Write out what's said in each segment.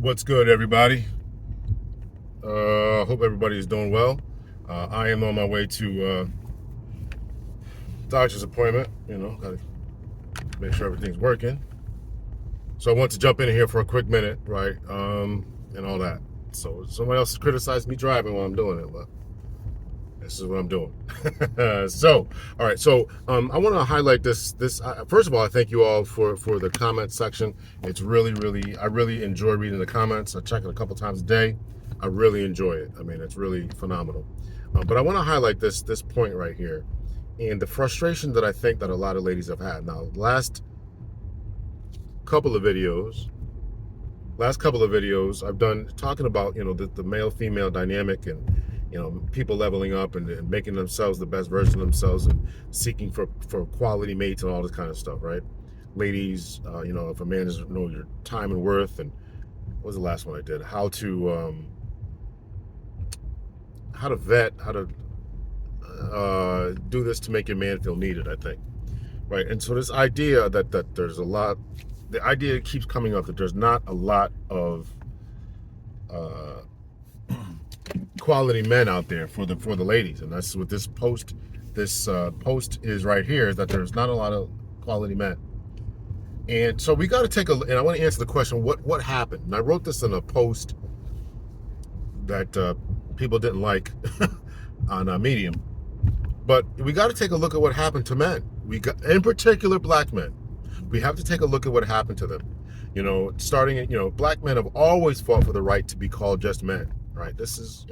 What's good, everybody? Hope everybody is doing well. I am on my way to doctor's appointment. Gotta make sure everything's working. So I want to jump in here for a quick minute, right? And all that. So somebody else criticized me driving while I'm doing it, but this is what I'm doing. So, all right. So I want to highlight this. First of all, I thank you all for the comment section. It's I really enjoy reading the comments. I check it a couple times a day. I really enjoy it. I mean, it's really phenomenal. But I want to highlight this point right here, and the frustration that I think that a lot of ladies have had. Now, couple of videos, last couple of videos I've done talking about the male female dynamic, and people leveling up and making themselves the best version of themselves and seeking for quality mates and all this kind of stuff, right? Ladies, if a man doesn't know your time and worth. And what was the last one I did? How to vet, how to do this to make your man feel needed, I think, right? And so this idea that there's a lot, the idea keeps coming up that there's not a lot of quality men out there for the ladies. And that's what this post is right here, is that there's not a lot of quality men. And so we got to take and I want to answer the question, what happened? And I wrote this in a post that people didn't like on Medium. But we got to take a look at what happened to men. In particular, black men. We have to take a look at what happened to them. Black men have always fought for the right to be called just men, right? This is,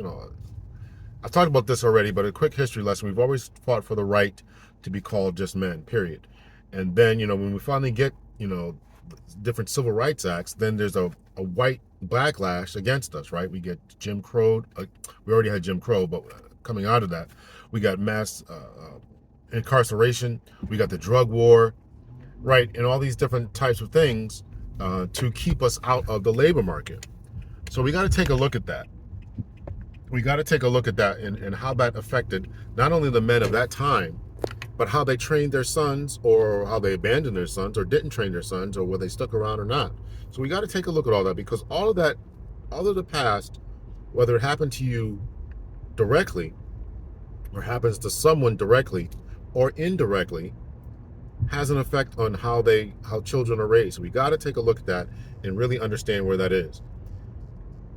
I've talked about this already, but a quick history lesson. We've always fought for the right to be called just men, period. And then, when we finally get, different civil rights acts, then there's a white backlash against us, right? We get Jim Crow. We already had Jim Crow, but coming out of that, we got mass incarceration. We got the drug war, right? And all these different types of things to keep us out of the labor market. So we got to take a look at that. We got to take a look at that and how that affected not only the men of that time, but how they trained their sons, or how they abandoned their sons, or didn't train their sons, or whether they stuck around or not. So we got to take a look at all that, because all of the past, whether it happened to you directly or happens to someone directly or indirectly, has an effect on how children are raised. So we got to take a look at that and really understand where that is.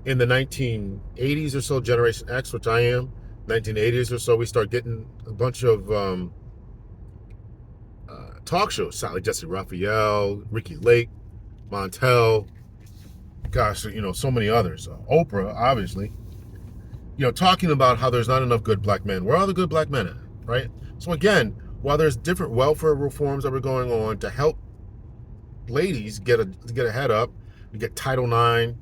In the 1980s or so, Generation X, which I am, 1980s or so, we start getting a bunch of talk shows, Sally Jesse Raphael, Ricky Lake, Montel, gosh, so many others. Oprah, obviously, talking about how there's not enough good black men. Where are the good black men at, right? So again, while there's different welfare reforms that were going on to help ladies get a head up, we get Title IX,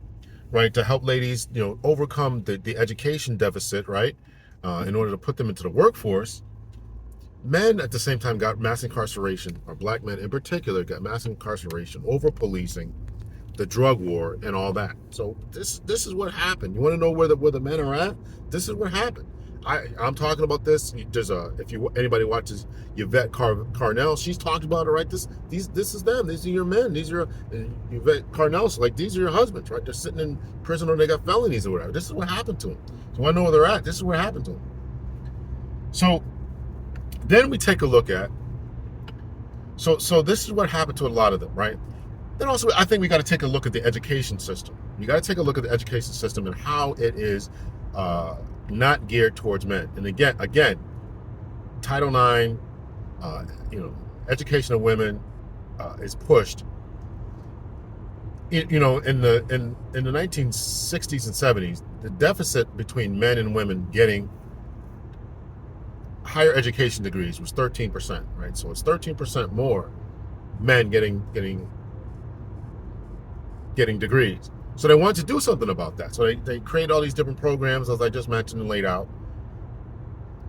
right, to help ladies, overcome the education deficit, right, in order to put them into the workforce. Men at the same time got mass incarceration, or black men in particular got mass incarceration, over policing, the drug war, and all that. So this is what happened. You want to know where the men are at? This is what happened. I'm talking about this. There's anybody watches Yvette Carnell, she's talked about it, right? This is them. These are your men. These are Yvette Carnell's, like, these are your husbands, right? They're sitting in prison, or they got felonies or whatever. This is what happened to them. So I know where they're at. This is what happened to them. So then we take a look at, so this is what happened to a lot of them, right? Then also, I think we got to take a look at the education system. You got to take a look at the education system and how it is not geared towards men. And again, Title IX, education of women is pushed. In the 1960s and 70s, the deficit between men and women getting higher education degrees was 13%, right? So it's 13% more men getting degrees. So they wanted to do something about that. So they created all these different programs, as I just mentioned and laid out.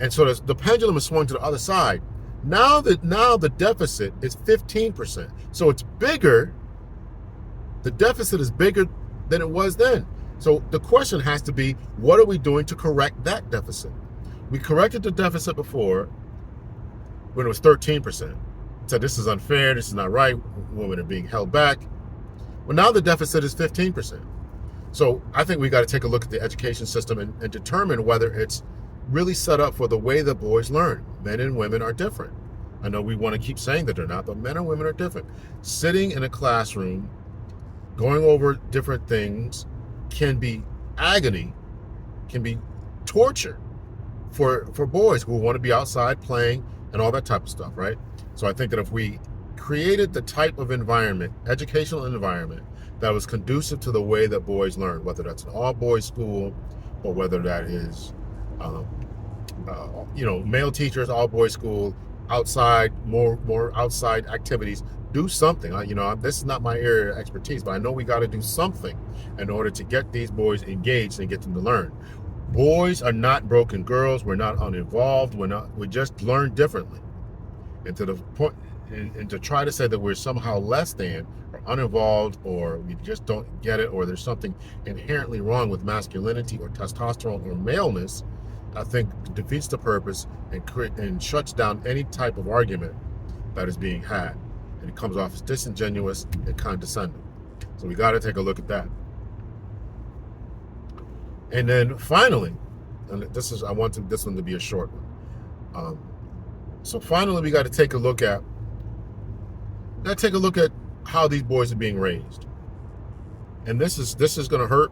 And so the pendulum has swung to the other side. Now the deficit is 15%. So it's bigger. The deficit is bigger than it was then. So the question has to be, what are we doing to correct that deficit? We corrected the deficit before when it was 13%. Said this is unfair, this is not right, women are being held back. Well, now the deficit is 15%. So I think we got to take a look at the education system and determine whether it's really set up for the way that boys learn. Men and women are different. I know we want to keep saying that they're not, but men and women are different. Sitting in a classroom, going over different things can be agony, can be torture for boys who want to be outside playing and all that type of stuff, right? So I think that if we created the type of environment, educational environment, that was conducive to the way that boys learn, whether that's an all-boys school or whether that is, male teachers, all-boys school, outside, more outside activities, do something. This is not my area of expertise, but I know we got to do something in order to get these boys engaged and get them to learn. Boys are not broken girls. We're not uninvolved. We just learn differently. And to the point, and to try to say that we're somehow less than or uninvolved or we just don't get it or there's something inherently wrong with masculinity or testosterone or maleness, I think defeats the purpose and shuts down any type of argument that is being had. And it comes off as disingenuous and condescending. So we got to take a look at that. And then finally, and I want this one to be a short one. So finally, we got to take a look at how these boys are being raised. And this is going to hurt,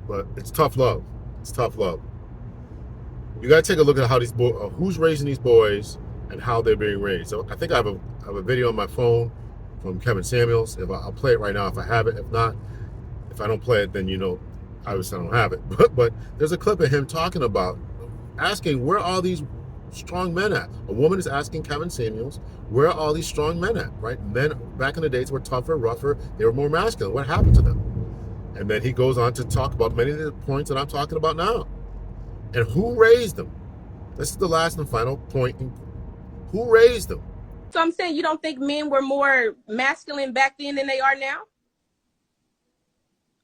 but it's tough love. It's tough love. You got to take a look at how these boys, who's raising these boys, and how they're being raised. So I think I have a video on my phone from Kevin Samuels. I'll play it right now if I have it. If not, if I don't play it, then obviously I don't have it. But there's a clip of him talking about asking where are all these strong men at. A woman is asking Kevin Samuels, where are all these strong men at, right? Men back in the days were tougher, rougher, they were more masculine. What happened to them? And then he goes on to talk about many of the points that I'm talking about now. And who raised them? This is the last and final point. Who raised them? So I'm saying you don't think men were more masculine back then than they are now?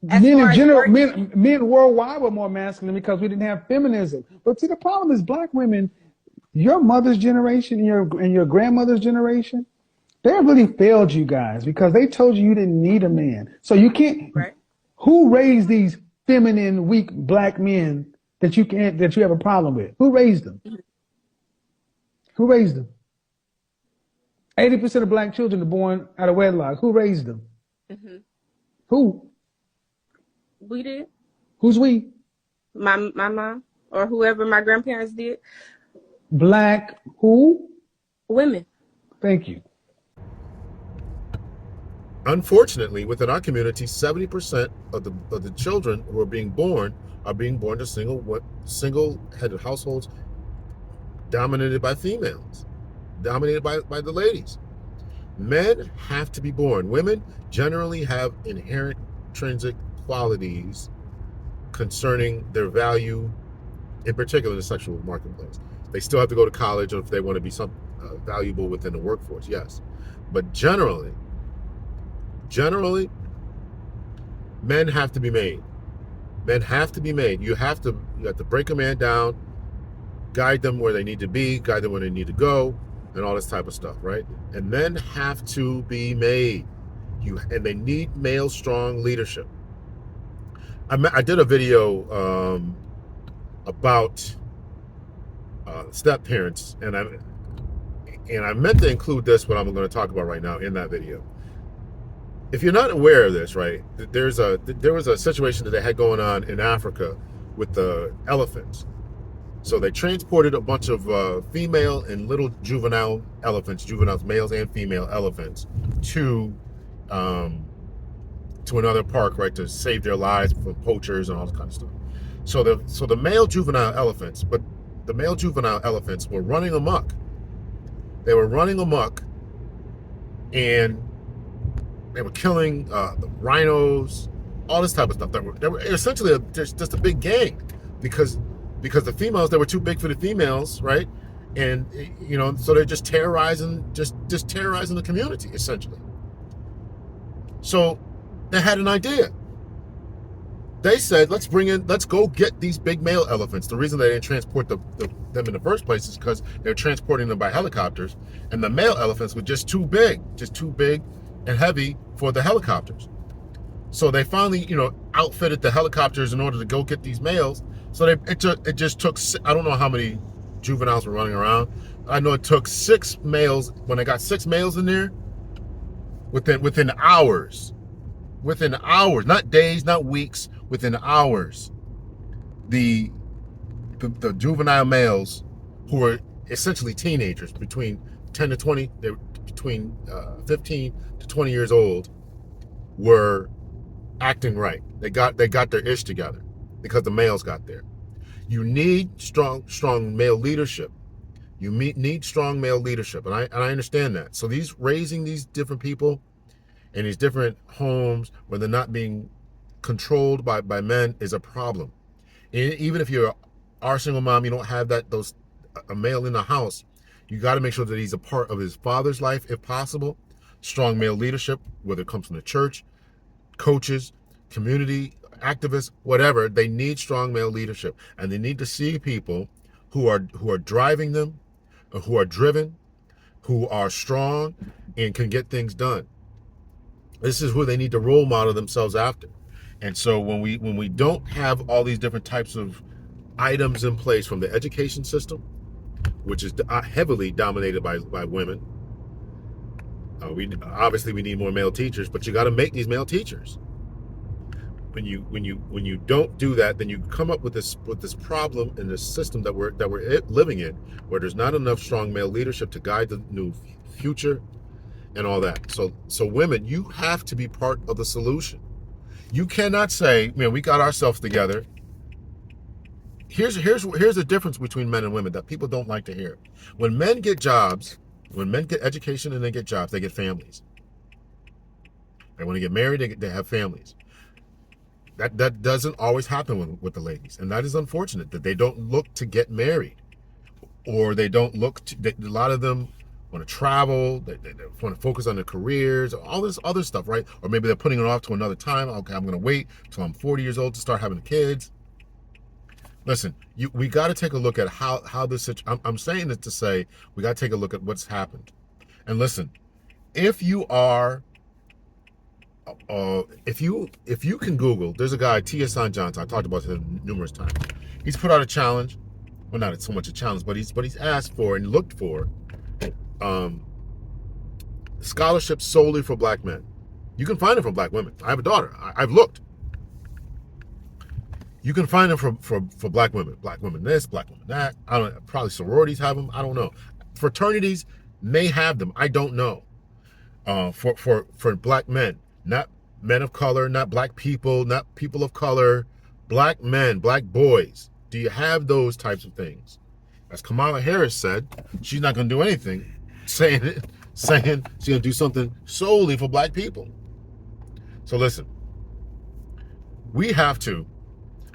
Men in general, men worldwide were more masculine because we didn't have feminism. But see, the problem is black women, your mother's generation and your grandmother's generation, they really failed you guys because they told you didn't need a man. So you can't. Right. Who raised these feminine, weak black men that you have a problem with? Who raised them? Mm-hmm. Who raised them? 80% of black children are born out of wedlock. Who raised them? Mm-hmm. Who? We did. Who's we? My mom or whoever my grandparents did. Black who? Women. Thank you. Unfortunately, within our community, 70% of the children who are being born to single-headed households dominated by females, dominated by the ladies. Men have to be born. Women generally have inherent intrinsic qualities concerning their value, in particular in the sexual marketplace. They still have to go to college if they want to be valuable within the workforce, yes. But generally, men have to be made. Men have to be made. You have to break a man down, guide them where they need to be, guide them where they need to go, and all this type of stuff, right? And men have to be made. And they need male strong leadership. I did a video about step parents, and I meant to include this, what I'm going to talk about right now in that video. If you're not aware of this, right, there was a situation that they had going on in Africa with the elephants. So they transported a bunch of female and little juvenile elephants, juveniles, males and female elephants, to another park, right, to save their lives from poachers and all this kind of stuff. So the male juvenile elephants, were running amok. They were running amok, and they were killing the rhinos, all this type of stuff. They were essentially just a big gang, because the females, they were too big for the females, right? And so they're just terrorizing the community essentially. So they had an idea. They said, let's go get these big male elephants. The reason they didn't transport them in the first place is because they're transporting them by helicopters, and the male elephants were just too big and heavy for the helicopters. So they finally, outfitted the helicopters in order to go get these males. So it just took, I don't know how many juveniles were running around. I know it took 6 males. When they got 6 males in there, within hours, not days, not weeks, within hours, the juvenile males, who were essentially teenagers, between 10 to 20, they were between 15 to 20 years old, were acting right. They got their ish together because the males got there. You need strong male leadership. You need strong male leadership, and I understand that. So raising these different people in these different homes where they're not being controlled by men is a problem. And even if you're a single mom, you don't have a male in the house, you got to make sure that he's a part of his father's life if possible. Strong male leadership, whether it comes from the church, coaches, community activists, whatever. They need strong male leadership, and they need to see people who are driving them, who are driven, who are strong, and can get things done. This is who they need to role model themselves after. And so when we don't have all these different types of items in place from the education system, which is heavily dominated by women, we need more male teachers, but you got to make these male teachers. When you don't do that, then you come up with this problem in this system that we're living in, where there's not enough strong male leadership to guide the new future and all that. So women, you have to be part of the solution. You cannot say, man, we got ourselves together. Here's the difference between men and women that people don't like to hear. When men get jobs, when men get education and they get jobs, they get families. And when they get married, they have families. That doesn't always happen with the ladies, and that is unfortunate that they don't look to get married, or they don't look to. A lot of them want to travel. They want to focus on their careers, all this other stuff, right? Or maybe they're putting it off to another time. Okay, I'm going to wait till I'm 40 years old to start having kids. Listen, we got to take a look at how this. I'm saying this to say we got to take a look at what's happened, and listen, if you are. If you can Google, there's a guy, T.S. Johnson. I talked about him numerous times. He's put out a challenge. Well, not so much a challenge, but he's asked for and looked for scholarships solely for black men. You can find them for black women. I have a daughter. I've looked. You can find them for black women. Black women this, black women that. I don't know. Probably sororities have them. I don't know. Fraternities may have them. I don't know. For black men. Not men of color, not black people, not people of color, black men, black boys. Do you have those types of things? As Kamala Harris said, she's not going to do anything, saying she's going to do something solely for black people. So listen, we have to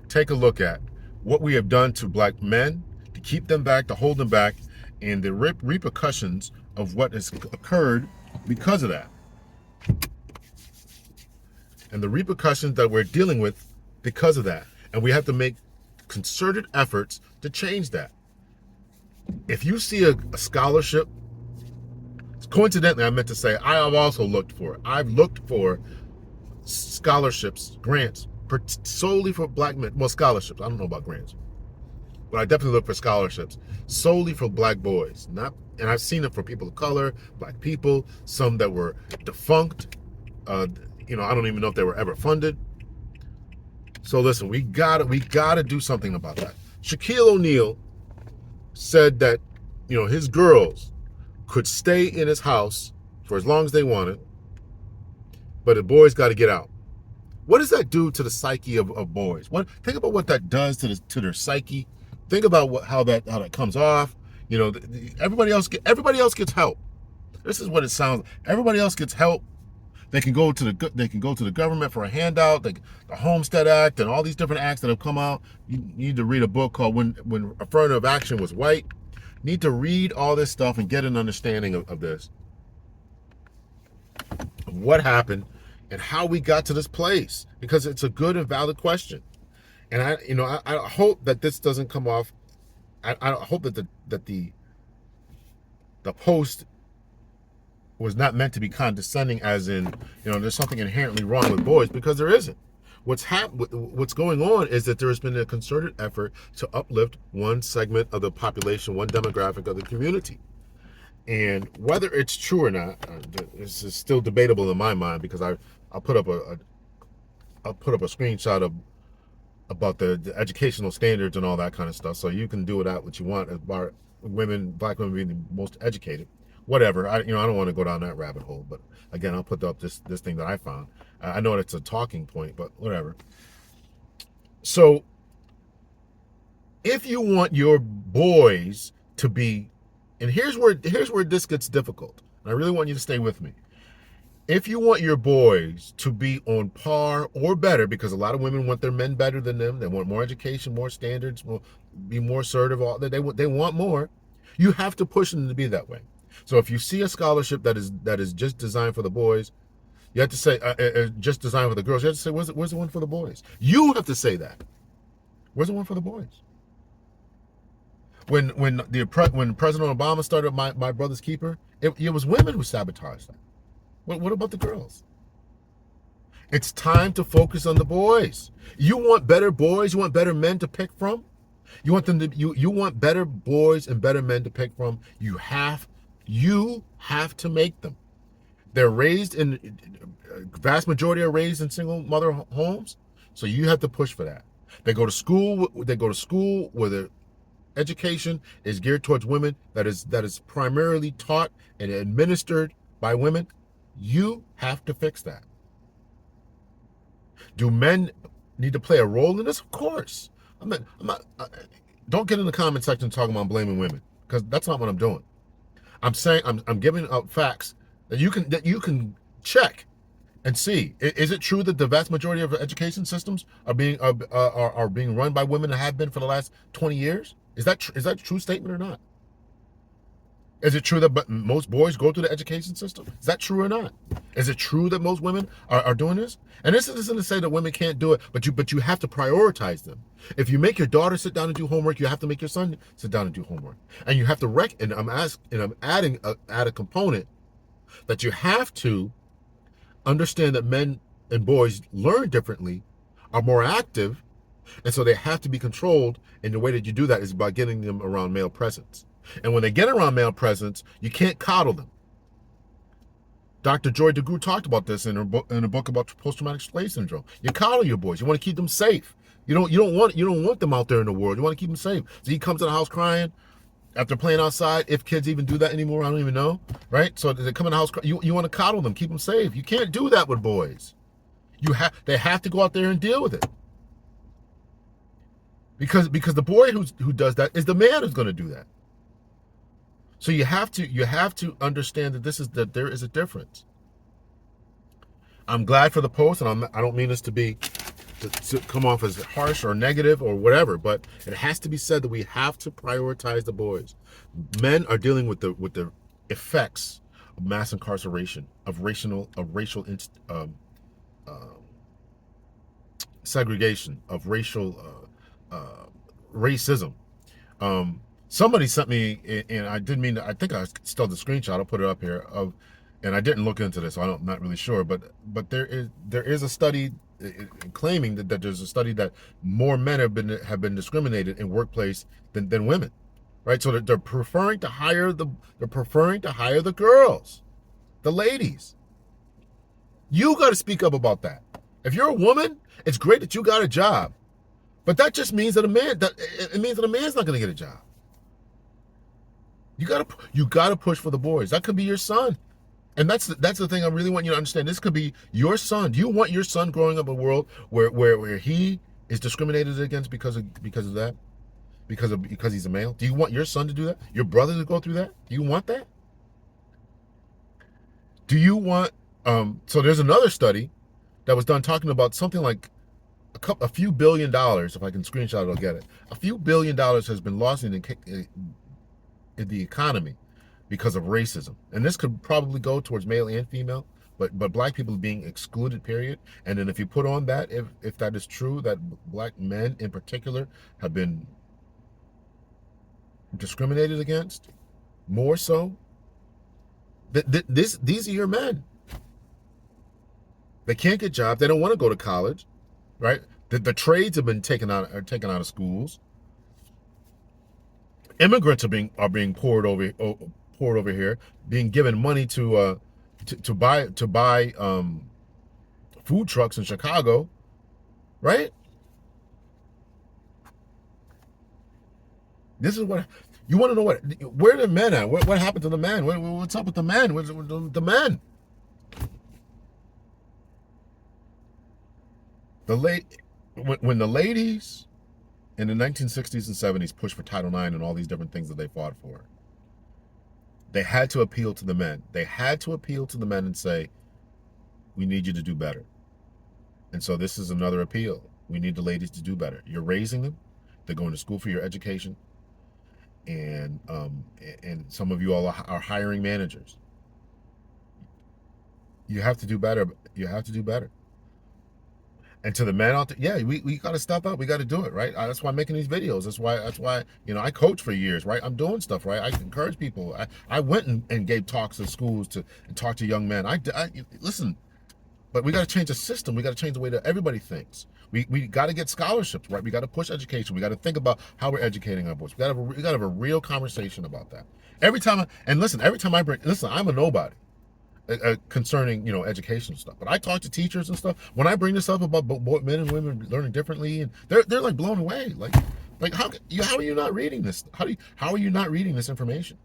take a look at what we have done to black men to keep them back, to hold them back, and the repercussions of what has occurred because of that. And the repercussions that we're dealing with because of that. And we have to make concerted efforts to change that. If you see a scholarship, coincidentally, I meant to say, I have also looked for it. I've looked for scholarships, grants, solely for black men. Well, scholarships. I don't know about grants. But I definitely look for scholarships solely for black boys. And I've seen it for people of color, black people, some that were defunct. I don't even know if they were ever funded. So listen, we gotta do something about that. Shaquille O'Neal said that, his girls could stay in his house for as long as they wanted, but the boys got to get out. What does that do to the psyche of boys? Think about what that does to their psyche. Think about how that comes off. Everybody else gets help. This is what it sounds like. Everybody else gets help. They can go to the government for a handout, the Homestead Act and all these different acts that have come out. You need to read a book called When Affirmative Action Was White. You need to read all this stuff and get an understanding of this, of what happened and how we got to this place, because it's a good and valid question. And I hope that this doesn't come off. I hope that the post was not meant to be condescending, as in, there's something inherently wrong with boys, because there isn't. what's going on is that there has been a concerted effort to uplift one segment of the population, one demographic of the community. And whether it's true or not, this is still debatable in my mind, because I'll put up I'll put up a screenshot of about the educational standards and all that kind of stuff, so you can do with that what you want about black women being the most educated. Whatever, I don't want to go down that rabbit hole, but again, I'll put up this thing that I found. I know it's a talking point, but whatever. So, if you want your boys to be, and here's where this gets difficult, and I really want you to stay with me. If you want your boys to be on par or better, because a lot of women want their men better than them, they want more education, more standards, be more assertive, they want more, you have to push them to be that way. So if you see a scholarship that is just designed for the boys, you have to say, just designed for the girls, you have to say, where's the one for the boys? You have to say that. Where's the one for the boys? When President Obama started My Brother's Keeper, it was women who sabotaged that. What about the girls? It's time to focus on the boys. You want better boys? You want better men to pick from? You want them to you want better boys and better men to pick from? You have to make them. They're raised in, vast majority are raised in single mother homes, so you have to push for that. They go to school where the education is geared towards women, that is primarily taught and administered by women. You have to fix that. Do men need to play a role in this? Of course. I'm not. Don't get in the comment section talking about blaming women, because that's not what I'm doing. I'm saying I'm giving out facts that you can check and see. Is it true that the vast majority of education systems are being run by women and have been for the last 20 years? Is that a true statement or not? Is it true that most boys go through the education system? Is that true or not? Is it true that most women are doing this? And this isn't to say that women can't do it, but you have to prioritize them. If you make your daughter sit down and do homework, you have to make your son sit down and do homework. And you have to and I'm adding a component that you have to understand that men and boys learn differently, are more active, and so they have to be controlled. And the way that you do that is by getting them around male presence. And when they get around male presence, you can't coddle them. Dr. Joy DeGruy talked about this in a book about post-traumatic slave syndrome. You coddle your boys. You want to keep them safe. You don't want them out there in the world. You want to keep them safe. So he comes to the house crying after playing outside. If kids even do that anymore, I don't even know. Right? So they come in the house. You want to coddle them, keep them safe. You can't do that with boys. They have to go out there and deal with it. Because the boy who does that is the man who's going to do that. So you have to understand that there is a difference. I'm glad for the post, and I don't mean this to come off as harsh or negative or whatever, but it has to be said that we have to prioritize the boys. Men are dealing with the effects of mass incarceration, of racial segregation, of racial racism. Somebody sent me, and I didn't mean to, I think I stole the screenshot. I'll put it up here and I didn't look into this, so I'm not really sure. But there is a study claiming that there's a study that more men have been discriminated in workplace than women, right? So they're preferring to hire the girls, the ladies. You got to speak up about that. If you're a woman, it's great that you got a job, but that just means that it means that a man's not going to get a job. You gotta push for the boys. That could be your son, and that's the thing I really want you to understand. This could be your son. Do you want your son growing up in a world where he is discriminated against because of that, because he's a male? Do you want your son to do that? Your brother to go through that? Do you want that? Do you want? So there's another study that was done talking about something like a few $1 billion. If I can screenshot it, I'll get it. A few $1 billion has been lost in the economy because of racism, and this could probably go towards male and female, but black people being excluded, period. And then if you put on that, if that is true, that black men in particular have been discriminated against more so, these are your men. They can't get jobs. They don't want to go to college. right? The trades have been taken out of schools. Immigrants are being poured over here, being given money to buy food trucks in Chicago, right? This is what you want to know. Where are the men at? What happened to the men? What's up with the men? What's with the men? When the ladies in the 1960s and 70s pushed for Title IX and all these different things that they fought for, they had to appeal to the men. They had to appeal to the men and say, we need you to do better. And so this is another appeal. We need the ladies to do better. You're raising them. They're going to school for your education. And some of you all are hiring managers. You have to do better. You have to do better. And to the men out there, yeah, we got to step up. We got to do it, right? That's why I'm making these videos. That's why I coach for years, right? I'm doing stuff, right? I encourage people. I went and gave talks at schools and talked to young men. I listen, but we got to change the system. We got to change the way that everybody thinks. We got to get scholarships, right? We got to push education. We got to think about how we're educating our boys. We got to have a real conversation about that. Every time I bring, I'm a nobody. Concerning education stuff, but I talk to teachers and stuff. When I bring this up about men and women learning differently, and they're like blown away. Like how are you not reading this? How are you not reading this information?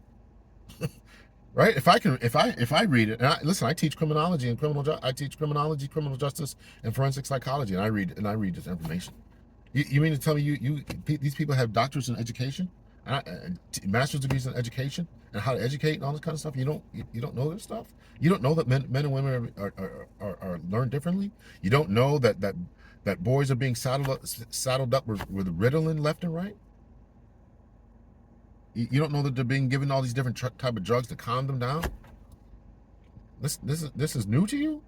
Right? If I read it, and I teach criminology and I teach criminology, criminal justice, and forensic psychology, and I read this information. You mean to tell me these people have doctorates in education, master's degrees in education, and how to educate and all this kind of stuff? You don't know this stuff. You don't know that men and women are learned differently. You don't know that boys are being saddled up with Ritalin left and right. You don't know that they're being given all these different type of drugs to calm them down. This is new to you?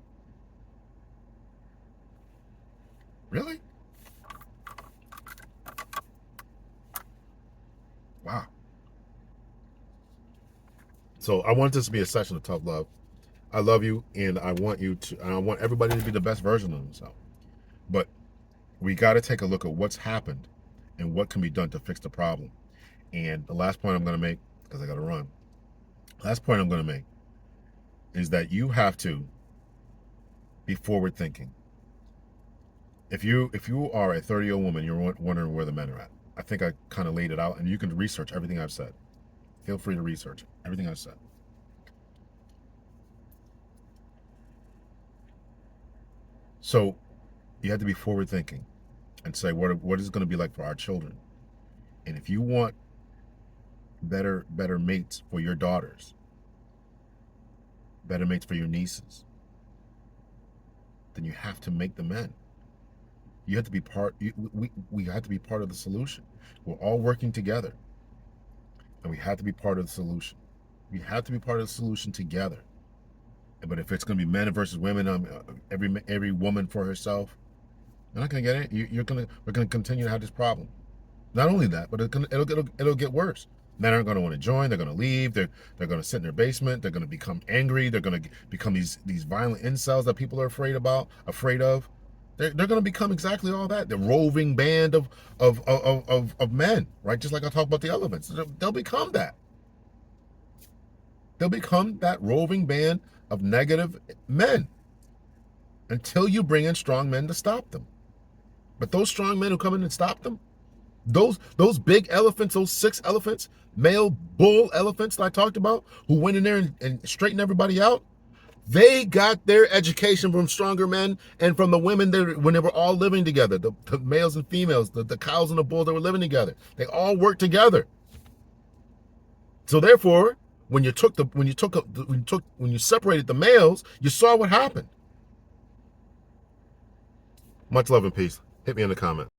Really? Wow. So I want this to be a session of tough love. I love you, and I want everybody to be the best version of themselves. But we got to take a look at what's happened and what can be done to fix the problem. And the last point I'm going to make, because I got to run. Last point I'm going to make is that you have to be forward thinking. If you are a 30-year-old woman, you're wondering where the men are at. I think I kind of laid it out, and you can research everything I've said. Feel free to research everything I've said. So you have to be forward thinking and say, what is it going to be like for our children? And if you want better mates for your daughters, better mates for your nieces, then you have to make the men. You have to be we have to be part of the solution. We're all working together, and we have to be part of the solution. We have to be part of the solution together. But if it's going to be men versus women, every woman for herself, you're not going to get it. We're going to continue to have this problem. Not only that, but it'll get worse. Men aren't going to want to join. They're going to leave. They're going to sit in their basement. They're going to become angry. They're going to become these violent incels that people are afraid of. They're going to become exactly all that. The roving band of men, right? Just like I talked about the elephants. They'll become that. They'll become that roving band of negative men until you bring in strong men to stop them. But those strong men who come in and stop them, those big elephants, those 6 elephants, male bull elephants that I talked about, who went in there and straightened everybody out, they got their education from stronger men and from the women when they were all living together, the males and females, the cows and the bulls that were living together. They all worked together. So therefore, when you separated the males, you saw what happened. Much love and peace. Hit me in the comments.